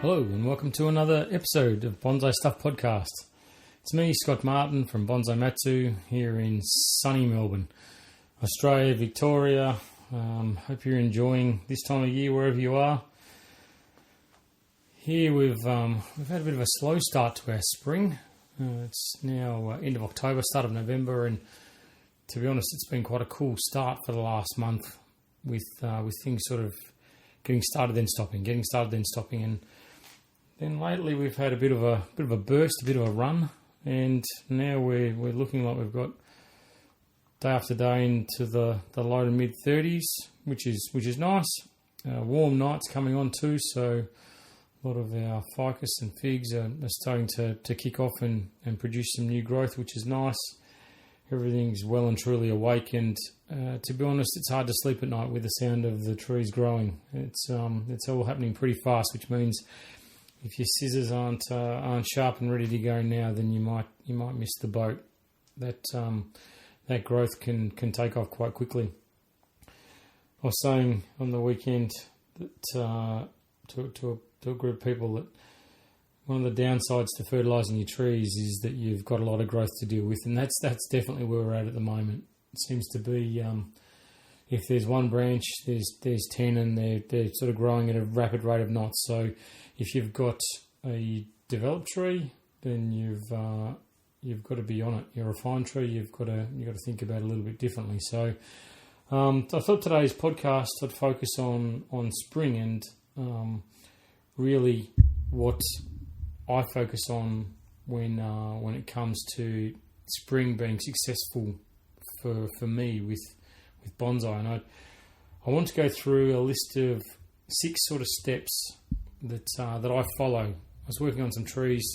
Hello and welcome to another episode of Bonsai Stuff Podcast. It's me, Scott Martin from Bonsai Matsu here in sunny Melbourne, Australia, Victoria. Hope you're enjoying this time of year wherever you are. Here we've had a bit of a slow start to our spring. It's now end of October, start of November, and to be honest, it's been quite a cool start for the last month with things sort of getting started then stopping, and then lately we've had a bit of a burst, a bit of a run, and now we're looking like we've got day after day into the low to mid 30s, which is nice. Warm nights coming on too, so a lot of our ficus and figs are starting to kick off and produce some new growth, which is nice. Everything's well and truly awake, and to be honest, it's hard to sleep at night with the sound of the trees growing. It's all happening pretty fast, which means if your scissors aren't sharp and ready to go now, then you might miss the boat. That growth can take off quite quickly. I was saying on the weekend that to a group of people that one of the downsides to fertilising your trees is that you've got a lot of growth to deal with, and that's definitely where we're at the moment. It seems to be if there's one branch, there's 10, and they're sort of growing at a rapid rate of knots. So if you've got a developed tree, then you've got to be on it. You're a refined tree, you've got to think about it a little bit differently. So I thought today's podcast would focus on spring and really what I focus on when it comes to spring being successful for me with bonsai. And I want to go through a list of 6 sort of steps that I follow. I was working on some trees,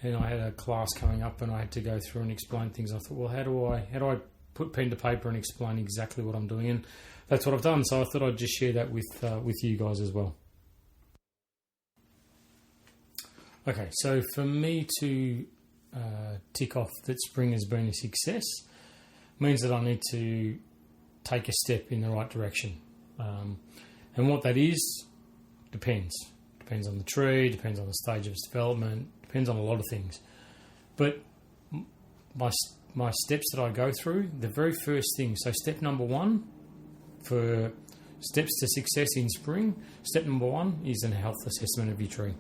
and I had a class coming up, and I had to go through and explain things. I thought, well, how do I put pen to paper and explain exactly what I'm doing? And that's what I've done. So I thought I'd just share that with you guys as well. Okay, so for me to tick off that spring has been a success means that I need to take a step in the right direction. And what that is depends. Depends on the tree, depends on the stage of its development, depends on a lot of things. But my steps that I go through, the very first thing, so step number 1 for steps to success in spring, step number 1 is a health assessment of your tree.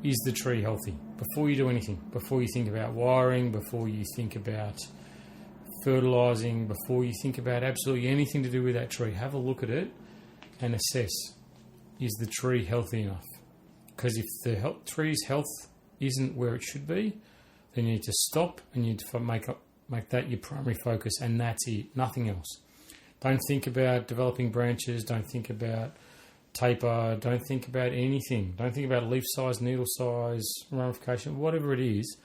Is the tree healthy? Before you do anything, before you think about wiring, before you think about fertilising, before you think about absolutely anything to do with that tree, have a look at it and assess, is the tree healthy enough? Because if the tree's health isn't where it should be, then you need to stop and you need to make that your primary focus, and that's it, nothing else. Don't think about developing branches, don't think about taper, don't think about anything. Don't think about leaf size, needle size, ramification, whatever it is.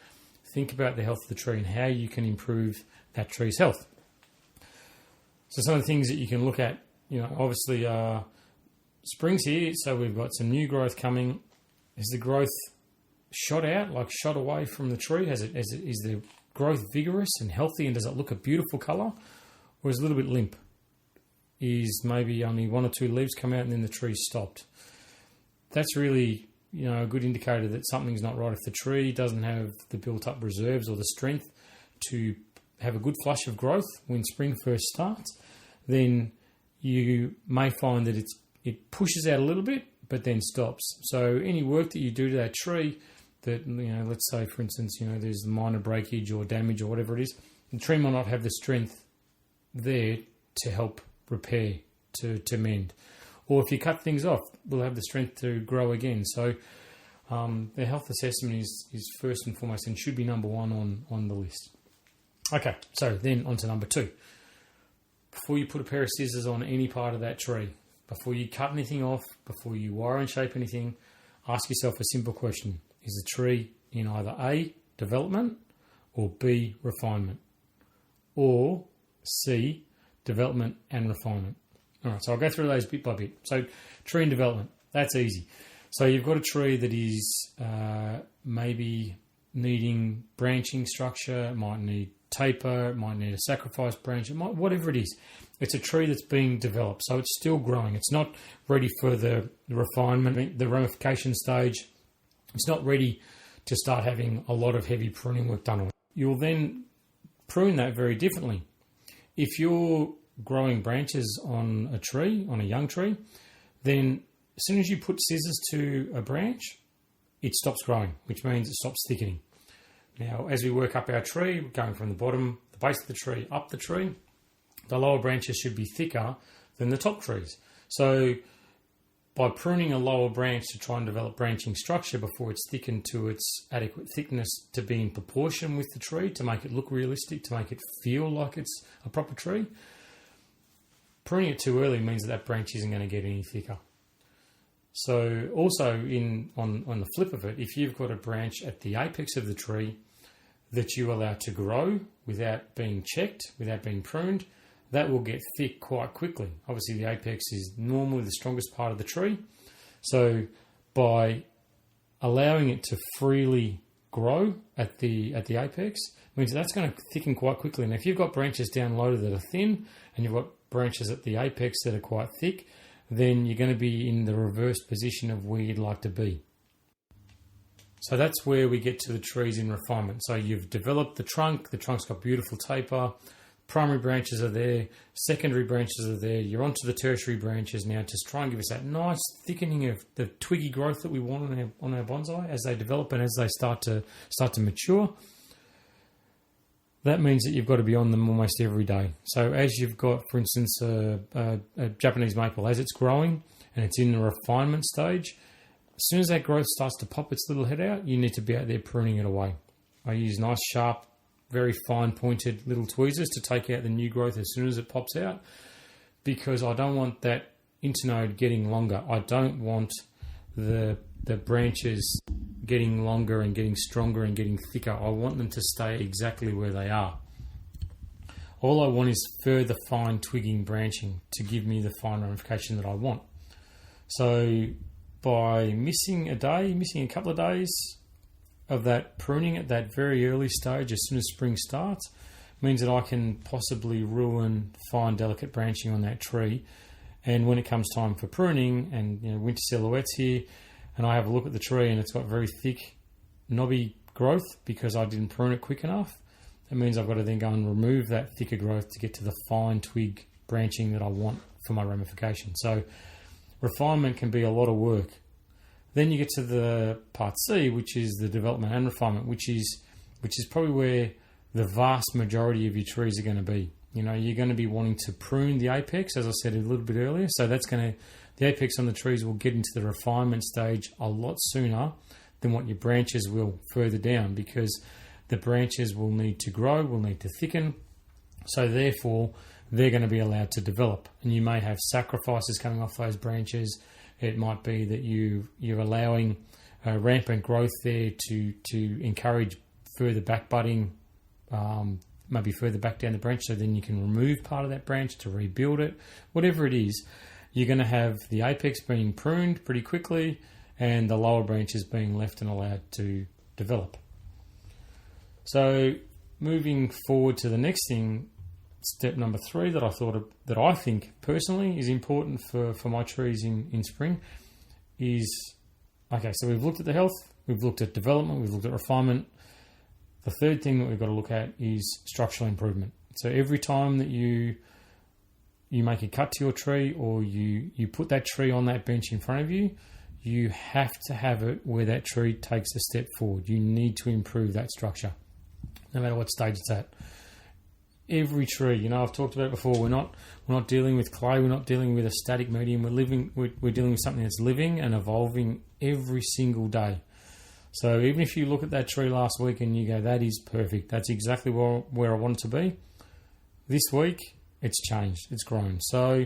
Think about the health of the tree and how you can improve that tree's health. So some of the things that you can look at, obviously spring's here, so we've got some new growth coming. Is the growth shot out, like shot away from the tree? Is the growth vigorous and healthy, and does it look a beautiful colour, or is it a little bit limp? Is maybe only 1 or 2 leaves come out and then the tree's stopped? That's really, a good indicator that something's not right. If the tree doesn't have the built-up reserves or the strength to have a good flush of growth when spring first starts, then you may find that it pushes out a little bit, but then stops. So any work that you do to that tree that, let's say, for instance, there's minor breakage or damage or whatever it is, the tree might not have the strength there to help repair, to mend. Or if you cut things off, we'll have the strength to grow again. So the health assessment is first and foremost and should be number 1 on the list. Okay, so then on to number 2. Before you put a pair of scissors on any part of that tree, before you cut anything off, before you wire and shape anything, ask yourself a simple question. Is the tree in either A, development, or B, refinement, or C, development and refinement? All right, so I'll go through those bit by bit. So tree and development, that's easy. So you've got a tree that is maybe needing branching structure, it might need taper, it might need a sacrifice branch, whatever it is. It's a tree that's being developed, so it's still growing. It's not ready for the refinement, the ramification stage. It's not ready to start having a lot of heavy pruning work done on it. You'll then prune that very differently. If you're growing branches on a tree, on a young tree, then as soon as you put scissors to a branch, it stops growing, which means it stops thickening. Now, as we work up our tree, going from the bottom, the base of the tree, up the tree, the lower branches should be thicker than the top trees. So by pruning a lower branch to try and develop branching structure before it's thickened to its adequate thickness to be in proportion with the tree, to make it look realistic, to make it feel like it's a proper tree, pruning it too early means that branch isn't going to get any thicker. So also on the flip of it, if you've got a branch at the apex of the tree that you allow to grow without being checked, without being pruned, that will get thick quite quickly. Obviously, the apex is normally the strongest part of the tree. So by allowing it to freely grow at the apex means that's going to thicken quite quickly. And if you've got branches down low that are thin and you've got branches at the apex that are quite thick, then you're going to be in the reverse position of where you'd like to be. So that's where we get to the trees in refinement. So you've developed the trunk's got beautiful taper, primary branches are there, secondary branches are there, you're onto the tertiary branches now. Just try and give us that nice thickening of the twiggy growth that we want on our bonsai as they develop and as they start to mature. That means that you've got to be on them almost every day. So as you've got, for instance, a Japanese maple, as it's growing and it's in the refinement stage, as soon as that growth starts to pop its little head out, you need to be out there pruning it away. I use nice, sharp, very fine pointed little tweezers to take out the new growth as soon as it pops out, because I don't want that internode getting longer. I don't want the branches getting longer and getting stronger and getting thicker. I want them to stay exactly where they are. All I want is further fine twigging branching to give me the fine ramification that I want. So by missing a couple of days of that pruning at that very early stage, as soon as spring starts, means that I can possibly ruin fine, delicate branching on that tree. And when it comes time for pruning, and winter silhouettes here, and I have a look at the tree and it's got very thick, knobby growth because I didn't prune it quick enough, it means I've got to then go and remove that thicker growth to get to the fine twig branching that I want for my ramification. So refinement can be a lot of work. Then you get to the part C, which is the development and refinement, which is probably where the vast majority of your trees are going to be. You're going to be wanting to prune the apex, as I said a little bit earlier. So the apex on the trees will get into the refinement stage a lot sooner than what your branches will further down, because the branches will need to grow, will need to thicken. So therefore, they're going to be allowed to develop. And you may have sacrifices coming off those branches. It might be that you're allowing rampant growth there to encourage further back budding, maybe further back down the branch, so then you can remove part of that branch to rebuild it. Whatever it is, you're going to have the apex being pruned pretty quickly and the lower branches being left and allowed to develop. So moving forward to the next thing, step number 3 that I think personally is important for my trees in spring is, okay, so we've looked at the health, we've looked at development, we've looked at refinement. The third thing that we've got to look at is structural improvement. So every time that you make a cut to your tree, or you put that tree on that bench in front of you, you have to have it where that tree takes a step forward. You need to improve that structure, no matter what stage it's at. Every tree, I've talked about it before, we're not dealing with clay, we're not dealing with a static medium, we're dealing with something that's living and evolving every single day. So even if you look at that tree last week and you go, that is perfect, that's exactly where I want it to be, this week it's changed, it's grown. So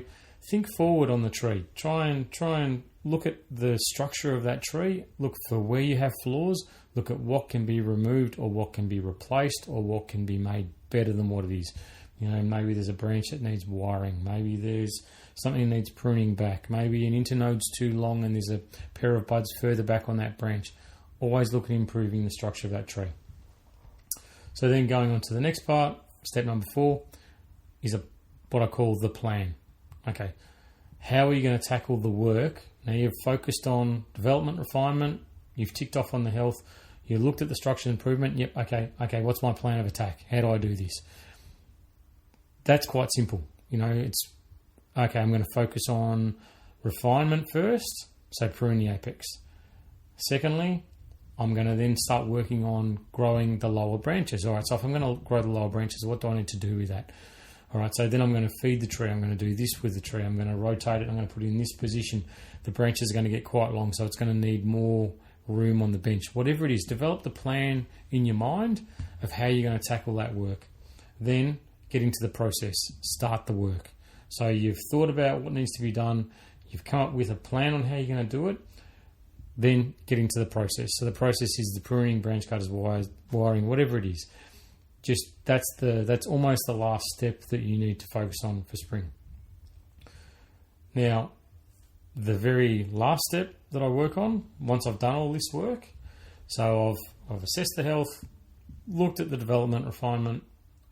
think forward on the tree. Try and look at the structure of that tree, look for where you have flaws, look at what can be removed or what can be replaced or what can be made better than what it is. Maybe there's a branch that needs wiring, maybe there's something that needs pruning back, maybe an internode's too long and there's a pair of buds further back on that branch. Always look at improving the structure of that tree. So then going on to the next part, step number 4 is a what I call the plan. Okay, how are you going to tackle the work? Now you've focused on development, refinement, you've ticked off on the health, you looked at the structural improvement, yep, okay, what's my plan of attack? How do I do this? That's quite simple. It's, okay, I'm going to focus on refinement first, so prune the apex. Secondly, I'm going to then start working on growing the lower branches. All right, so if I'm going to grow the lower branches, what do I need to do with that? All right, so then I'm going to feed the tree. I'm going to do this with the tree. I'm going to rotate it. I'm going to put it in this position. The branches are going to get quite long, so it's going to need more room on the bench. Whatever it is, develop the plan in your mind of how you're going to tackle that work. Then get into the process. Start the work. So you've thought about what needs to be done. You've come up with a plan on how you're going to do it. Then get into the process. So the process is the pruning, branch cutters, wiring, whatever it is. Just that's almost the last step that you need to focus on for spring. Now, the very last step that I work on once I've done all this work, so I've assessed the health, looked at the development, refinement,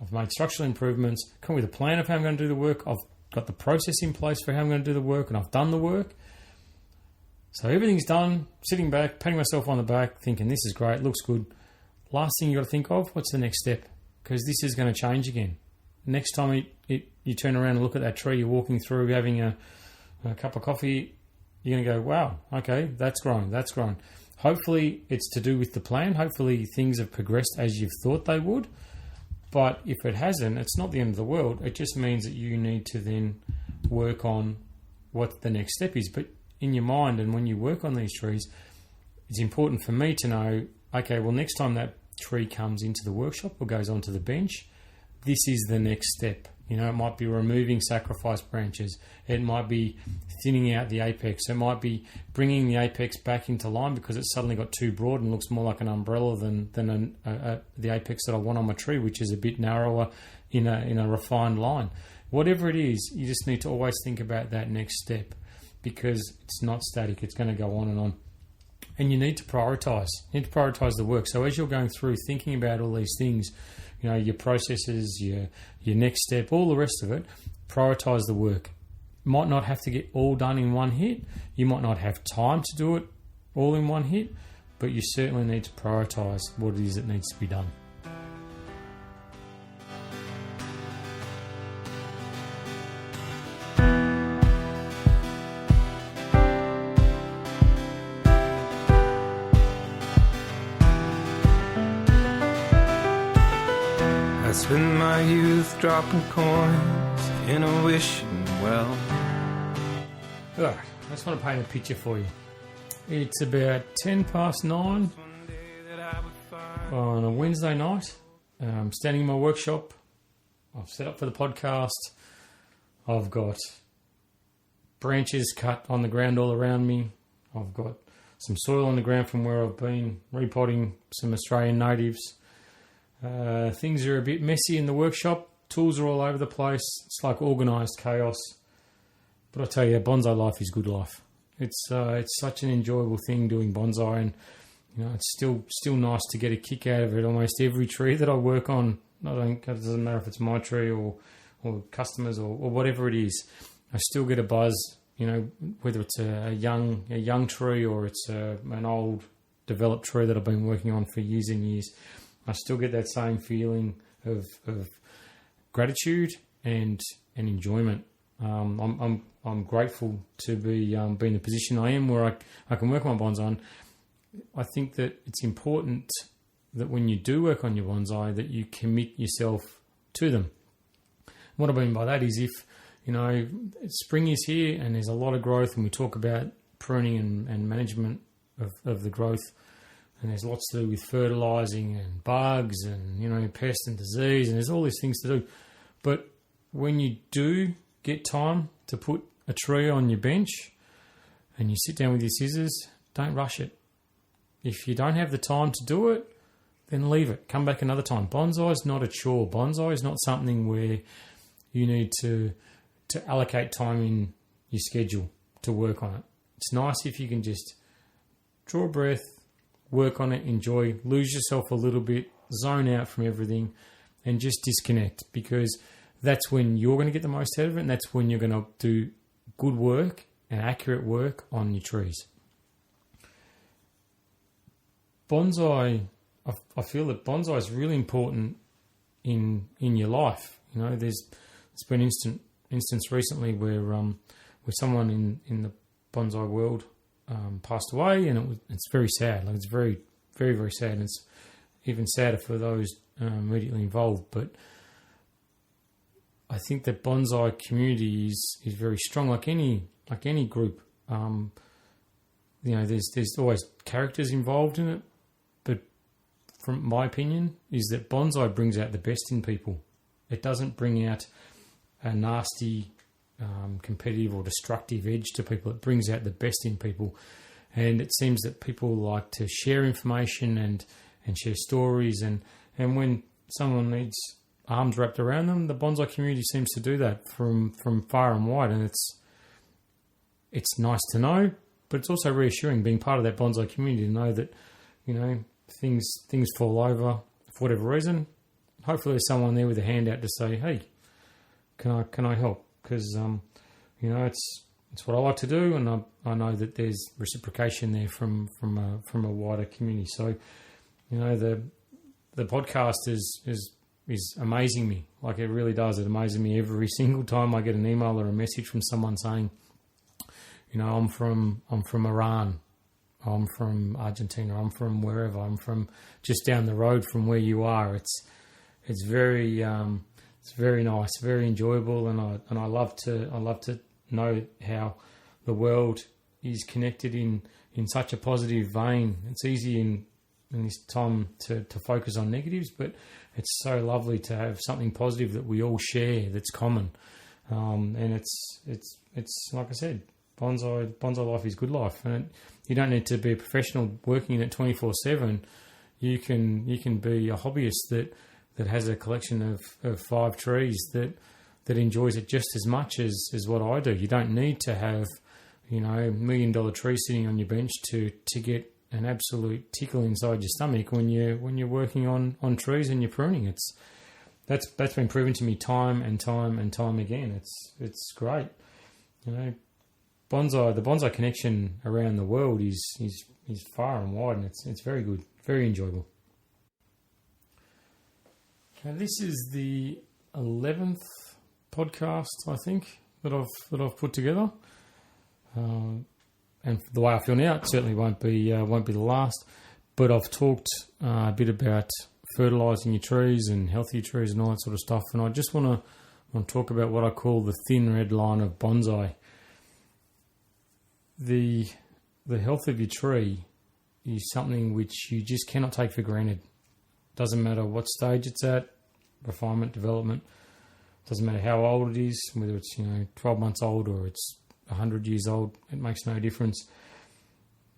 I've made structural improvements, come with a plan of how I'm going to do the work, I've got the process in place for how I'm going to do the work, and I've done the work. So everything's done, sitting back, patting myself on the back, thinking this is great, looks good. Last thing you've got to think of, what's the next step? Because this is going to change again. Next time you turn around and look at that tree, you're walking through, having a cup of coffee, you're going to go, wow, okay, that's grown. Hopefully it's to do with the plan. Hopefully things have progressed as you've thought they would. But if it hasn't, it's not the end of the world. It just means that you need to then work on what the next step is. But in your mind, and when you work on these trees, it's important for me to know, okay, well, next time that tree comes into the workshop or goes onto the bench, this is the next step. It might be removing sacrifice branches. It might be thinning out the apex. It might be bringing the apex back into line because it's suddenly got too broad and looks more like an umbrella than the apex that I want on my tree, which is a bit narrower in a refined line. Whatever it is, you just need to always think about that next step because it's not static. It's going to go on and on. And you need to prioritise. You need to prioritise the work. So as you're going through thinking about all these things, your processes, your next step, all the rest of it, prioritise the work. Might not have to get all done in one hit. You might not have time to do it all in one hit, but you certainly need to prioritise what it is that needs to be done. I spent my youth dropping coins in a wishing well. Alright, I just want to paint a picture for you. It's about 9:10 on a Wednesday night. I'm standing in my workshop. I've set up for the podcast. I've got branches cut on the ground all around me. I've got some soil on the ground from where I've been repotting some Australian natives. Things are a bit messy in the workshop. Tools are all over the place. It's like organised chaos. But I tell you, bonsai life is good life. It's such an enjoyable thing doing bonsai, and it's still nice to get a kick out of it. Almost every tree that I work on, it doesn't matter if it's my tree or customers or whatever it is, I still get a buzz. Whether it's a young tree or it's an old developed tree that I've been working on for years and years. I still get that same feeling of gratitude and enjoyment. I'm grateful to be in the position I am where I can work on my bonsai. And I think that it's important that when you do work on your bonsai that you commit yourself to them. What I mean by that is if spring is here and there's a lot of growth and we talk about pruning and management of the growth. And there's lots to do with fertilising and bugs and, pest and disease, and there's all these things to do. But when you do get time to put a tree on your bench and you sit down with your scissors, don't rush it. If you don't have the time to do it, then leave it. Come back another time. Bonsai is not a chore. Bonsai is not something where you need to allocate time in your schedule to work on it. It's nice if you can just draw a breath, work on it, enjoy, lose yourself a little bit, zone out from everything and just disconnect, because that's when you're going to get the most out of it, and that's when you're going to do good work and accurate work on your trees. Bonsai, I feel that bonsai is really important in your life. You know, it's been instance recently where someone in the bonsai world passed away, and it's very sad. Like, it's very, very, very sad, and it's even sadder for those immediately involved. But I think that bonsai community is very strong, like any group. You know, there's always characters involved in it, but from my opinion, is that bonsai brings out the best in people. It doesn't bring out a nasty, competitive or destructive edge to people. It brings out the best in people, and it seems that people like to share information and share stories, and when someone needs arms wrapped around them, the bonsai community seems to do that from far and wide, and it's nice to know, but it's also reassuring being part of that bonsai community to know that, you know, things fall over for whatever reason. Hopefully there's someone there with a hand out to say, hey, can I help? Because you know, it's what I like to do, and I know that there's reciprocation there from a wider community. So, you know, the podcast is amazing me. Like, it really does. It amazes me every single time I get an email or a message from someone saying, you know, I'm from Iran, I'm from Argentina, I'm from wherever, I'm from just down the road from where you are. It's very nice, very enjoyable, and I love to know how the world is connected in such a positive vein. It's easy in this time to focus on negatives, but it's so lovely to have something positive that we all share that's common. And it's like I said, bonsai life is good life, and you don't need to be a professional working in it 24/7. You can be a hobbyist that has a collection of 5 trees that enjoys it just as much as what I do. You don't need to have, you know, $1 million tree sitting on your bench to get an absolute tickle inside your stomach when you're working on trees and you're pruning. That's been proven to me time and time again. It's great. You know, the bonsai connection around the world is far and wide, and it's very good, very enjoyable. Now, this is the 11th podcast, I think, that I've put together. And the way I feel now, it certainly won't be the last. But I've talked a bit about fertilising your trees and healthy trees and all that sort of stuff. And I just want to talk about what I call the thin red line of bonsai. The health of your tree is something which you just cannot take for granted. Doesn't matter what stage it's at, refinement, development. Doesn't matter how old it is, whether it's, you know, 12 months old or it's 100 years old. It makes no difference.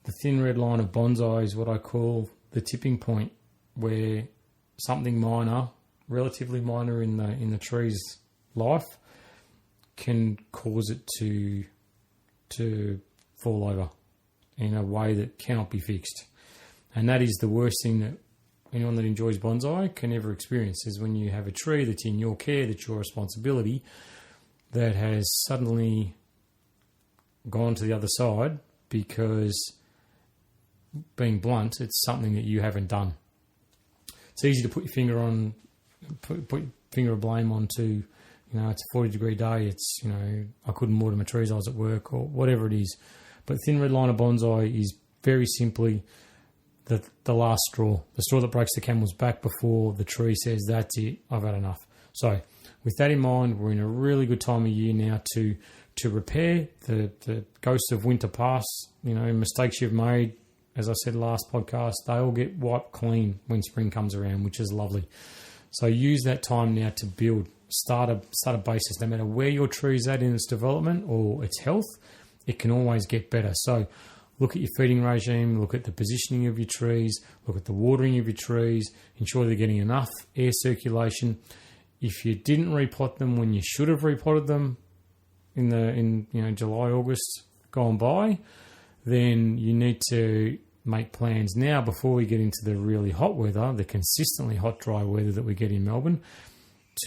The thin red line of bonsai is what I call the tipping point, where something minor, relatively minor in the tree's life, can cause it to fall over in a way that cannot be fixed. And that is the worst thing that anyone that enjoys bonsai can ever experience, is when you have a tree that's in your care, that's your responsibility, that has suddenly gone to the other side because, being blunt, it's something that you haven't done. It's easy to put your finger put your finger of blame onto, you know, it's a 40-degree day, it's, you know, I couldn't water my trees, I was at work, or whatever it is. But thin red line of bonsai is very simply the last straw, the straw that breaks the camel's back before the tree says, that's it, I've had enough. So with that in mind, we're in a really good time of year now to repair the ghosts of winter past. You know, mistakes you've made, as I said last podcast, they all get wiped clean when spring comes around, which is lovely. So use that time now to build, start a basis. No matter where your tree's at in its development or its health, it can always get better. So look at your feeding regime, look at the positioning of your trees, look at the watering of your trees, ensure they're getting enough air circulation. If you didn't repot them when you should have repotted them in July, August gone by, then you need to make plans now before we get into the really hot weather, the consistently hot, dry weather that we get in Melbourne,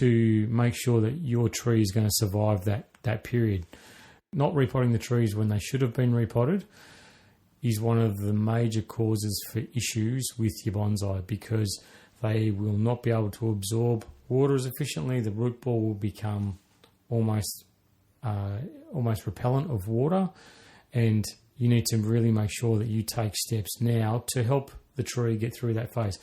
to make sure that your tree is going to survive that period. Not repotting the trees when they should have been repotted is one of the major causes for issues with your bonsai, because they will not be able to absorb water as efficiently. The root ball will become almost repellent of water, and you need to really make sure that you take steps now to help the tree get through that phase.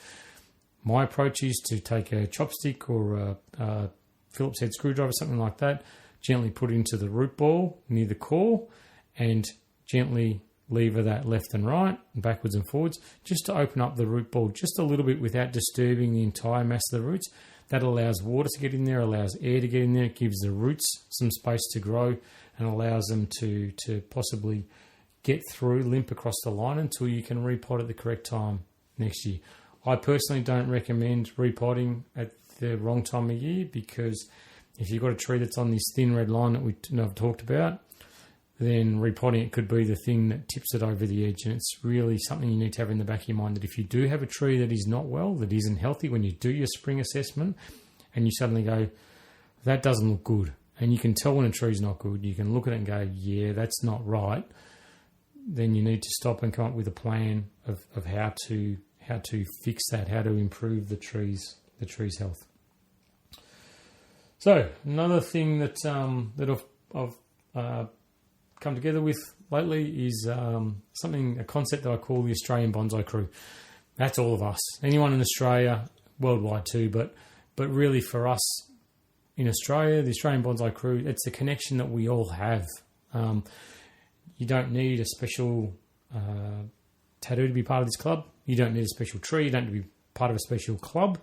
My approach is to take a chopstick or a Phillips head screwdriver, something like that, gently put it into the root ball near the core, and gently lever that left and right, and backwards and forwards, just to open up the root ball just a little bit without disturbing the entire mass of the roots. That allows water to get in there, allows air to get in there, it gives the roots some space to grow, and allows them to possibly get through, limp across the line until you can repot at the correct time next year. I personally don't recommend repotting at the wrong time of year, because if you've got a tree that's on this thin red line that I've talked about, then repotting it could be the thing that tips it over the edge. And it's really something you need to have in the back of your mind, that if you do have a tree that is not well, that isn't healthy, when you do your spring assessment and you suddenly go, that doesn't look good, and you can tell when a tree's not good, you can look at it and go, yeah, that's not right, then you need to stop and come up with a plan of how to fix that, how to improve the tree's health. So another thing that I've come together with lately is a concept that I call the Australian Bonsai Crew. That's all of us, anyone in Australia, worldwide too, but really for us in Australia, the Australian Bonsai Crew, it's a connection that we all have. You don't need a special tattoo to be part of this club. You don't need a special tree. You don't need to be part of a special club.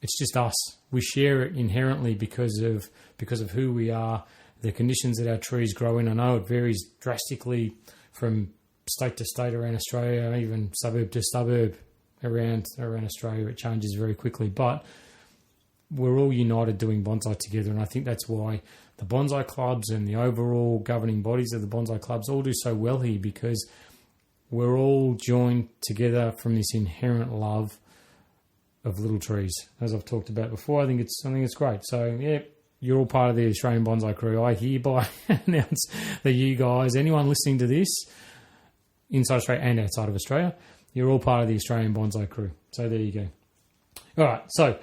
It's just us. We share it inherently because of who we are, the conditions that our trees grow in. I know it varies drastically from state to state around Australia, even suburb to suburb around Australia. It changes very quickly, but we're all united doing bonsai together, and I think that's why the bonsai clubs and the overall governing bodies of the bonsai clubs all do so well here, because we're all joined together from this inherent love of little trees, as I've talked about before. I think it's great. So yeah, you're all part of the Australian Bonsai Crew. I hereby announce that you guys, anyone listening to this inside Australia and outside of Australia, you're all part of the Australian Bonsai Crew. So there you go. All right, so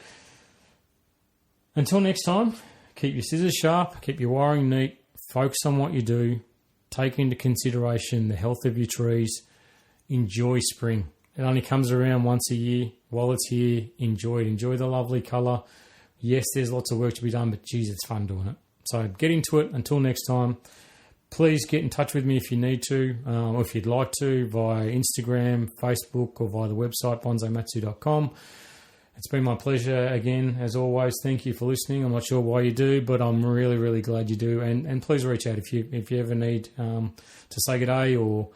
until next time, keep your scissors sharp, keep your wiring neat, focus on what you do, take into consideration the health of your trees, enjoy spring. It only comes around once a year. While it's here, enjoy it. Enjoy the lovely colour. Yes, there's lots of work to be done, but geez, it's fun doing it. So get into it. Until next time, please get in touch with me if you need to, or if you'd like to, via Instagram, Facebook, or via the website, bonsaimatsu.com. It's been my pleasure again, as always. Thank you for listening. I'm not sure why you do, but I'm really, really glad you do. And please reach out if you ever need to say good day or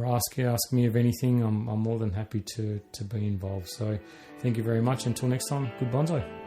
ask me of anything. I'm more than happy to be involved. So thank you very much. Until next time, good bonsai.